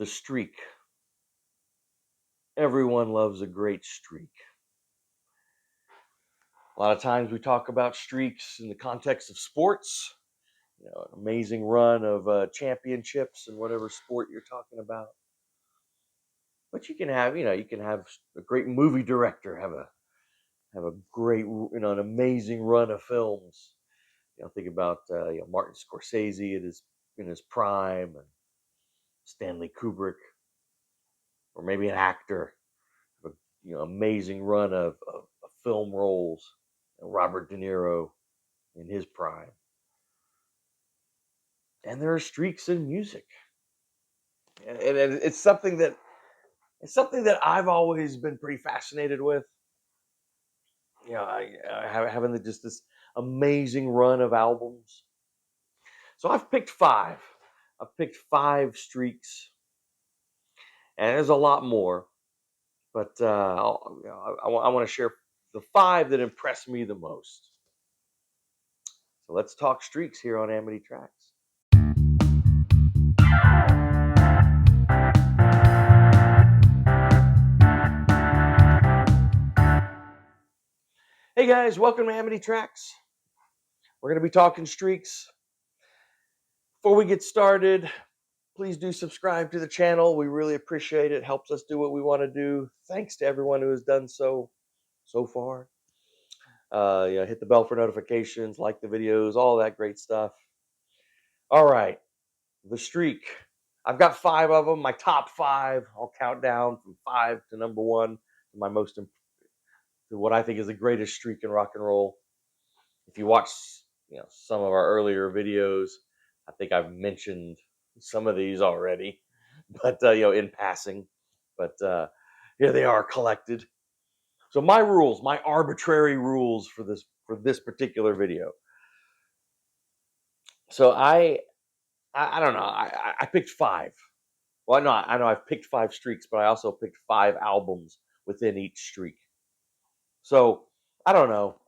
The streak. Everyone loves a great streak. A lot of times we talk about streaks in the context of sports, an amazing run of championships in whatever sport you're talking about. But you can have a great movie director have a great, an amazing run of films. Think about Martin Scorsese in his prime, and Stanley Kubrick, or maybe an actor, a amazing run of film roles. Robert De Niro in his prime. And there are streaks in music, and it's something that I've always been pretty fascinated with. Having just this amazing run of albums. So I've picked five. I've picked five streaks, and there's a lot more. But I want to share the five that impressed me the most. So let's talk streaks here on Amity Tracks. Hey guys, welcome to Amity Tracks. We're going to be talking streaks. Before we get started, please do subscribe to the channel. We really appreciate it. It helps us do what we want to do. Thanks to everyone who has done so far. Hit the bell for notifications, like the videos, all that great stuff. All right, the streak. I've got five of them. My top five. I'll count down from five to number one. To what I think is the greatest streak in rock and roll. If you watch, some of our earlier videos, I think I've mentioned some of these already, but in passing. But here they are collected. So my rules, my arbitrary rules for this particular video. So I don't know. I picked five. Well, no, I know I've picked five streaks, but I also picked five albums within each streak. So I don't know.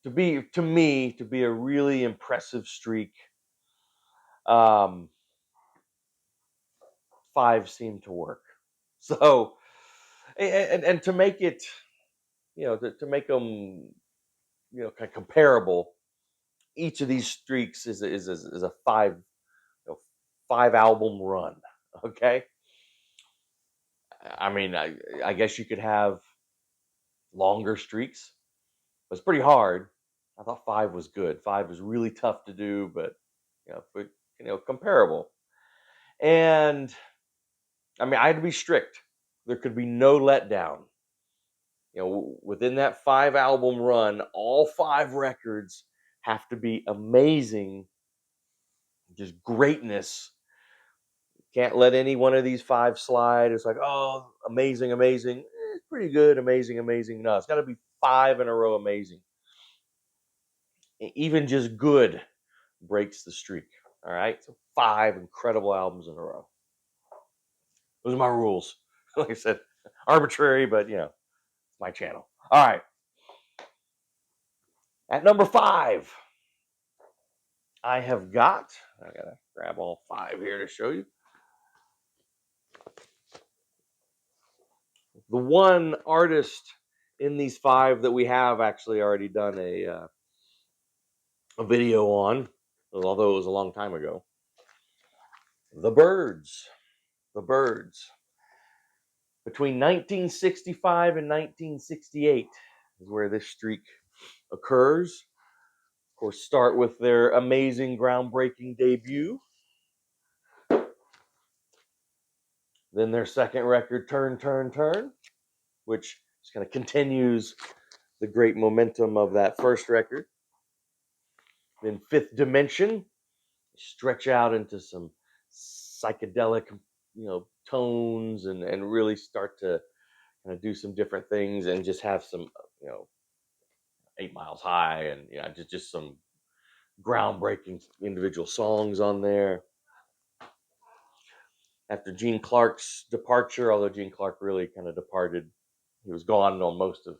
To be a really impressive streak, five seemed to work. So, and to make it, to make them, kind of comparable, each of these streaks is a five album run. Okay. I mean, I guess you could have longer streaks, but it's pretty hard. I thought five was good. Five was really tough to do, but comparable. And I mean, I had to be strict. There could be no letdown. Within that five album run, all five records have to be amazing, just greatness. Can't let any one of these five slide. It's like, oh, amazing, amazing. It's pretty good, amazing, amazing. No, it's got to be five in a row amazing. Even just good breaks the streak. All right, so five incredible albums in a row. Those are my rules. Like I said, arbitrary, but it's my channel. All right. At number five, I gotta grab all five here to show you. The one artist in these five that we have actually already done a video on, although it was a long time ago. The Byrds. The Byrds. Between 1965 and 1968 is where this streak occurs. Of course, start with their amazing, groundbreaking debut. Then their second record, Turn, Turn, Turn, which just kind of continues the great momentum of that first record. Then Fifth Dimension, stretch out into some psychedelic, tones and really start to kind of do some different things and just have some, 8 Miles High and just some groundbreaking individual songs on there. After Gene Clark's departure, although Gene Clark really kind of departed, he was gone on most of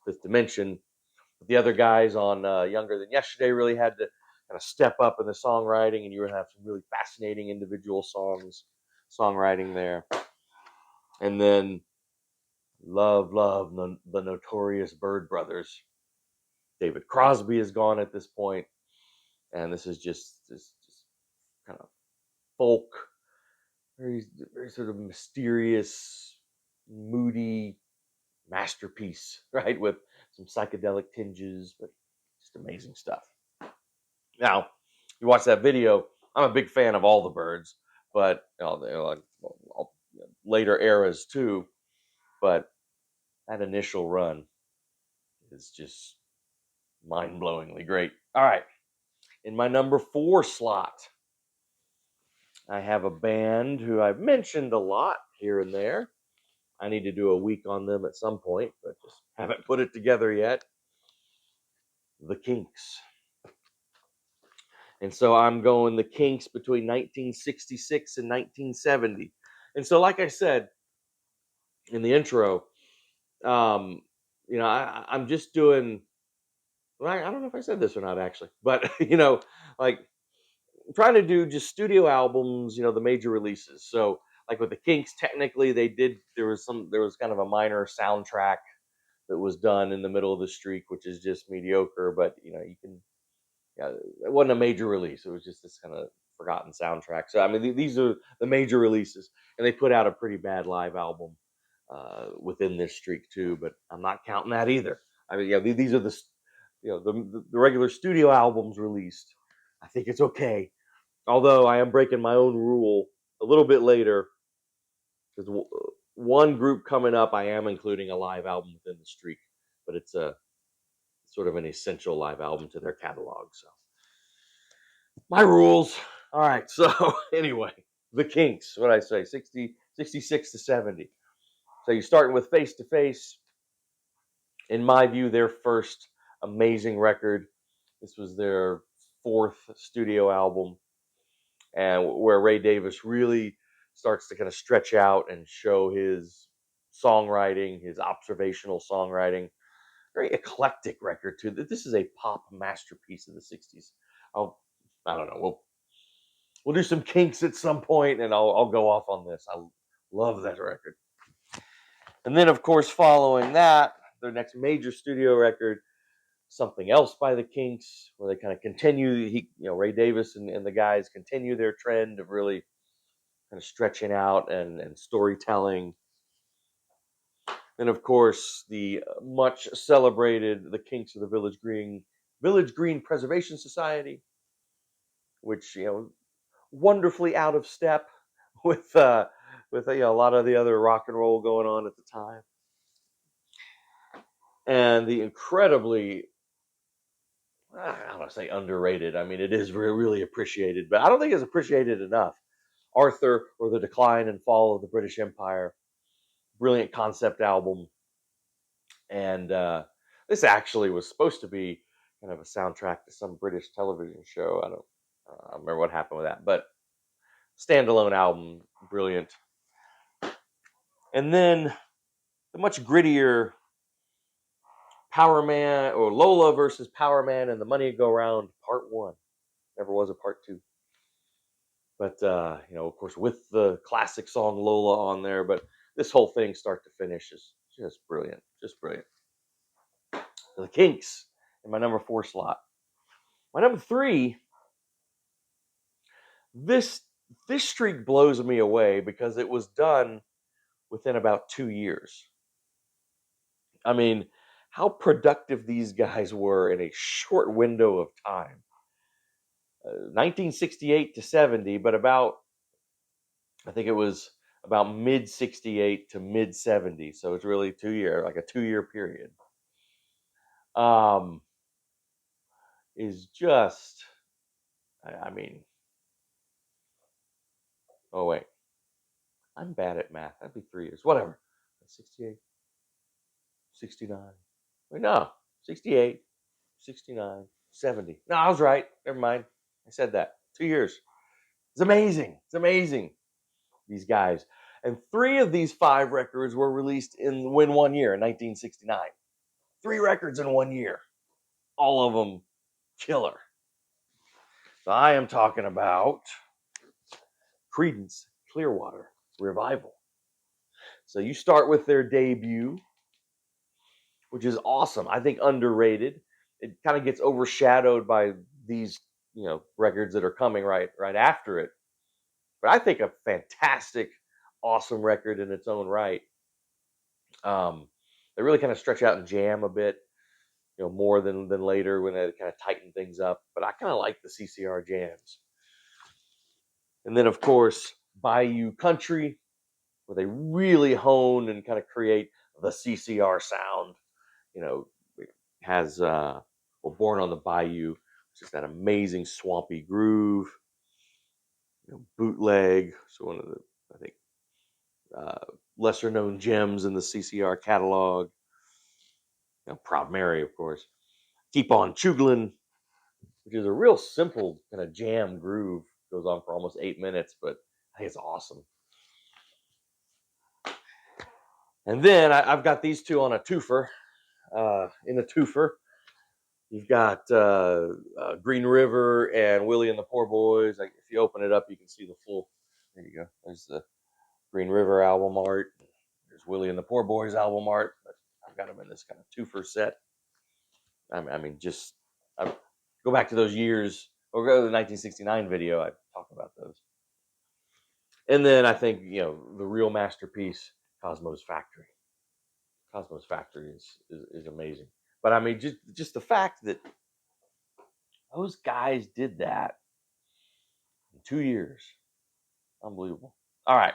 Fifth Dimension. But the other guys on Younger Than Yesterday really had to kind of step up in the songwriting, and you would have some really fascinating individual songs songwriting there. And then love the notorious Byrd brothers. David Crosby is gone at this point, and this is just kind of folk, very sort of mysterious, moody masterpiece, right? With some psychedelic tinges, but just amazing stuff. Now, you watch that video. I'm a big fan of all the Byrds, but like later eras too. But that initial run is just mind-blowingly great. All right, in my number 4 slot, I have a band who I've mentioned a lot here and there. I need to do a week on them at some point, but just haven't put it together yet. The Kinks. And so I'm going the Kinks between 1966 and 1970. And so, like I said in the intro, I'm just doing. Well, I don't know if I said this or not actually, but like I'm trying to do just studio albums. The major releases. So, like with the Kinks, technically they did. There was kind of a minor soundtrack that was done in the middle of the streak, which is just mediocre. But you can. Yeah, it wasn't a major release. It was just this kind of forgotten soundtrack. So I mean, these are the major releases, and they put out a pretty bad live album within this streak too. But I'm not counting that either. I mean, these are the regular studio albums released. I think it's okay, although I am breaking my own rule a little bit later because one group coming up, I am including a live album within the streak, but it's a sort of an essential live album to their catalog. So my rules. All right. So anyway, the Kinks, what I say, 66 to 70. So you're starting with Face to Face. In my view, their first amazing record. This was their 4th studio album, and where Ray Davis really starts to kind of stretch out and show his songwriting, his observational songwriting. Very eclectic record too. This is a pop masterpiece of the 60s. I don't know. We'll do some Kinks at some point, and I'll go off on this. I love that record. And then, of course, following that, their next major studio record, Something Else by the Kinks, where they kind of continue. Ray Davis and the guys continue their trend of really kind of stretching out and storytelling. And of course, the much celebrated The Kinks of the Village Green Preservation Society, which wonderfully out of step with a lot of the other rock and roll going on at the time, and the incredibly, I don't want to say underrated. I mean, it is really appreciated, but I don't think it's appreciated enough. Arthur, or the Decline and Fall of the British Empire, brilliant concept album, and this actually was supposed to be kind of a soundtrack to some British television show. I don't remember what happened with that, but standalone album, brilliant. And then the much grittier Power Man, or Lola versus Power Man and the Money Go Round, Part 1. Never was a Part 2. But, of course, with the classic song Lola on there, but this whole thing, start to finish, is just brilliant. Just brilliant. So the Kinks in my number 4 slot. My number 3, this streak blows me away because it was done within about 2 years. I mean, how productive these guys were in a short window of time. 1968 to 70, but I think it was about mid 68 to mid 70. So it's really 2 year, like a 2-year period. Is just, I mean, oh wait, I'm bad at math. That'd be 3 years, whatever. 68, 69. Wait, no, 68, 69, 70. No, I was right. Never mind. I said that. 2 years. It's amazing. It's amazing. These guys. And 3 of these 5 records were released in 1 year, in 1969. 3 records in 1 year. All of them killer. So I am talking about Creedence Clearwater Revival. So you start with their debut, which is awesome. I think underrated. It kind of gets overshadowed by these, records that are coming right after it. But I think a fantastic, awesome record in its own right. They really kind of stretch out and jam a bit, more than later when they kind of tighten things up. But I kind of like the CCR jams. And then, of course, Bayou Country, where they really hone and kind of create the CCR sound. It has Born on the Bayou, which is that amazing swampy groove. Bootleg, so one of the, I think, lesser known gems in the CCR catalog. Proud Mary, of course. Keep on Chugling, which is a real simple kind of jam groove. Goes on for almost 8 minutes, but I think it's awesome. And then I've got these two on a twofer. In a twofer, you've got Green River and Willie and the Poor Boys. Like, if you open it up, you can see the full. There you go. There's the Green River album art. There's Willie and the Poor Boys album art. But I've got them in this kind of twofer set. I mean, just go back to those years, or go to the 1969 video. I talk about those. And then I think, the real masterpiece, Cosmo's Factory. Cosmo's Factory is amazing. But I mean, just the fact that those guys did that in 2 years, unbelievable. All right,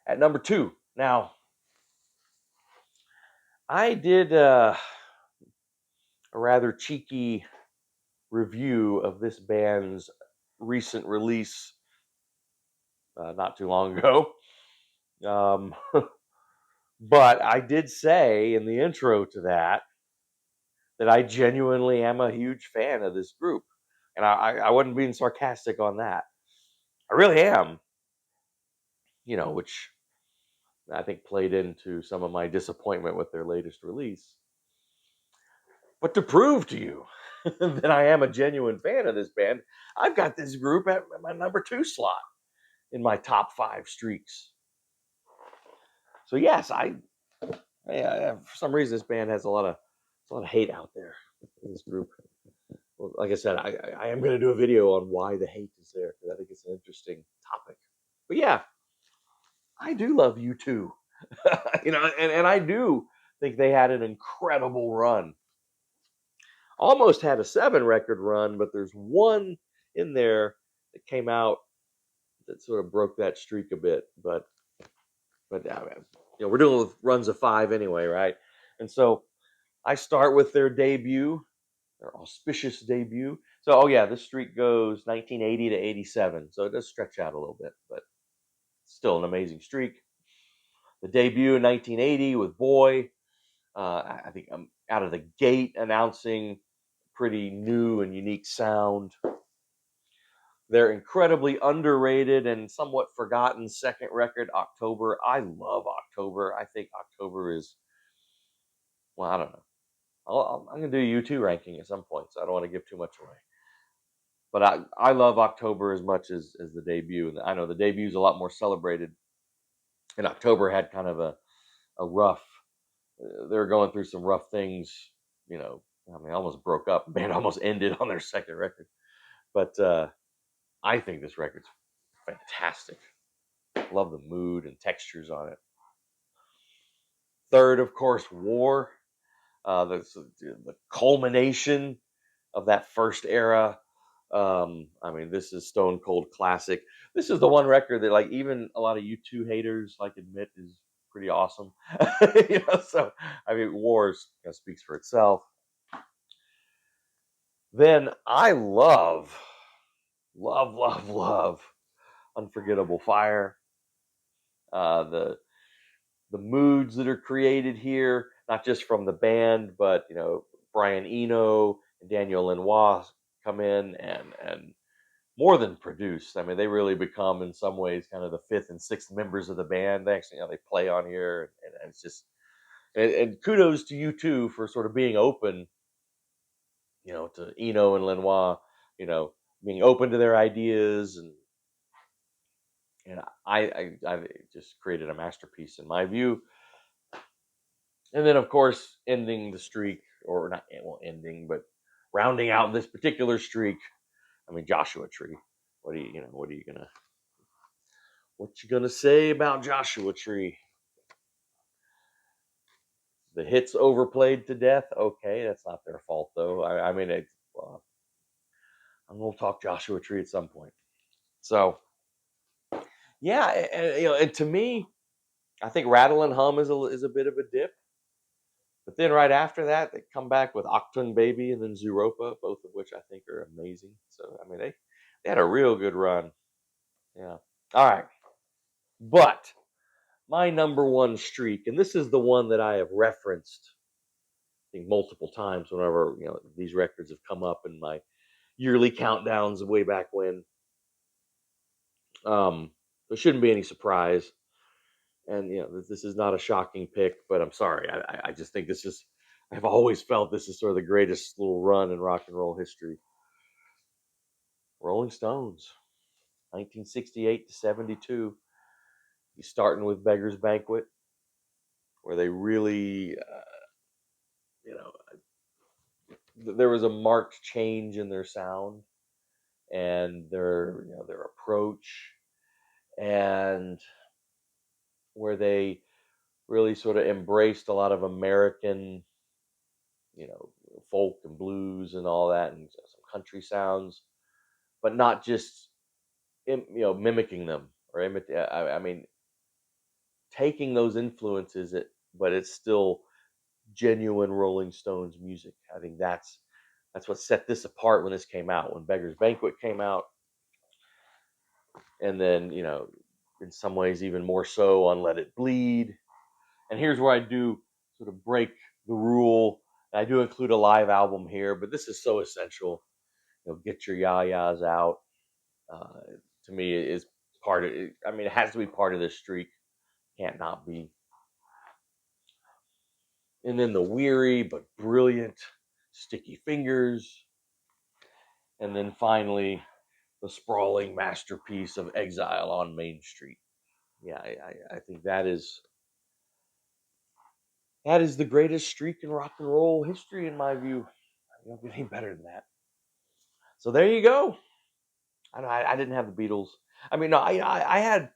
at number 2. Now, I did a rather cheeky review of this band's recent release not too long ago. But I did say in the intro to that I genuinely am a huge fan of this group. And I wasn't being sarcastic on that. I really am. Which I think played into some of my disappointment with their latest release. But to prove to you that I am a genuine fan of this band, I've got this group at my number 2 slot in my top 5 streaks. So yes, for some reason this band has a lot of hate out there in this group. Well, like I said, I am going to do a video on why the hate is there, because I think it's an interesting topic. But yeah, I do love U2. And I do think they had an incredible run. Almost had a 7 record run, but there's one in there that came out that sort of broke that streak a bit. But we're doing with runs of 5 anyway, right? And so I start with their debut, their auspicious debut. So, this streak goes 1980 to 87. So it does stretch out a little bit, but still an amazing streak. The debut in 1980 with Boy, I think I'm out of the gate announcing pretty new and unique sound. Their incredibly underrated and somewhat forgotten second record, October. I love October. I think October is, well, I don't know. I'm going to do U2 ranking at some point, so I don't want to give too much away. But I love October as much as the debut. And I know the debut is a lot more celebrated. And October had kind of a rough, they were going through some rough things, almost broke up. The band almost ended on their second record. But I think this record's fantastic. Love the mood and textures on it. Third, of course, War. The culmination of that first era. This is stone cold classic. This is the one record that, like, even a lot of U2 haters admit is pretty awesome. So War speaks for itself. Then I love Unforgettable Fire. The moods that are created here, not just from the band, but Brian Eno and Daniel Lanois come in and more than produce. They really become, in some ways, kind of the 5th and 6th members of the band. They actually, they play on here, and it's just, and kudos to U2 for sort of being open, to Eno and Lanois, being open to their ideas, and And I've just created a masterpiece in my view. And then, of course, ending the streak, or not, well, ending, but rounding out this particular streak. I mean, Joshua Tree. What are what you gonna say about Joshua Tree? The hits overplayed to death. Okay, that's not their fault though. I mean, I'm gonna talk Joshua Tree at some point. So yeah, and to me, I think Rattle and Hum is a bit of a dip. But then right after that, they come back with Octung Baby and then Zooropa, both of which I think are amazing. So I mean, they had a real good run. Yeah. All right. But my number one streak, and this is the one that I have referenced, I think, multiple times whenever these records have come up in my yearly countdowns way back when. There shouldn't be any surprise, and this is not a shocking pick, but I'm sorry. I just think this is. I've always felt this is sort of the greatest little run in rock and roll history. Rolling Stones, 1968 to 72. He's starting with Beggar's Banquet, where they really, you know, there was a marked change in their sound and their approach, and where they really sort of embraced a lot of American, you know, folk and blues and all that, and some country sounds, but not just mimicking them or I mean, taking those influences, but it's still genuine Rolling Stones music. I think that's what set this apart when this came out. When Beggar's Banquet came out, and then in some ways even more so on Let It Bleed. And here's where I do sort of break the rule. I do include a live album here, but this is so essential. Get Your Ya-Ya's Out. Uh, to me, is part of it. I mean, it has to be part of this streak. Can't not be. And then the weary but brilliant Sticky Fingers. And then finally, the sprawling masterpiece of Exile on Main Street. Yeah, I think that is the greatest streak in rock and roll history, in my view. You don't get any better than that. So there you go. I didn't have the Beatles. I mean, no, I had.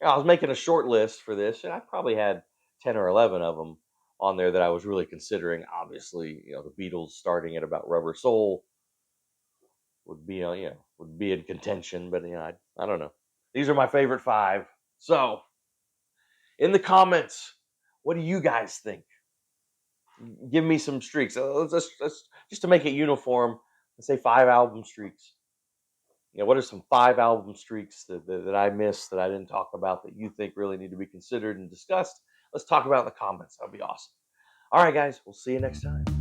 I was making a short list for this, and I probably had 10 or 11 of them on there that I was really considering. Obviously, the Beatles starting at about Rubber Soul would be, would be in contention. But I don't know. These are my favorite five. So in the comments, what do you guys think? Give me some streaks. Let's just to make it uniform. Let's say 5 album streaks. What are some 5 album streaks that I missed, that I didn't talk about, that you think really need to be considered and discussed? Let's talk about it in the comments. That'll be awesome. All right, guys. We'll see you next time.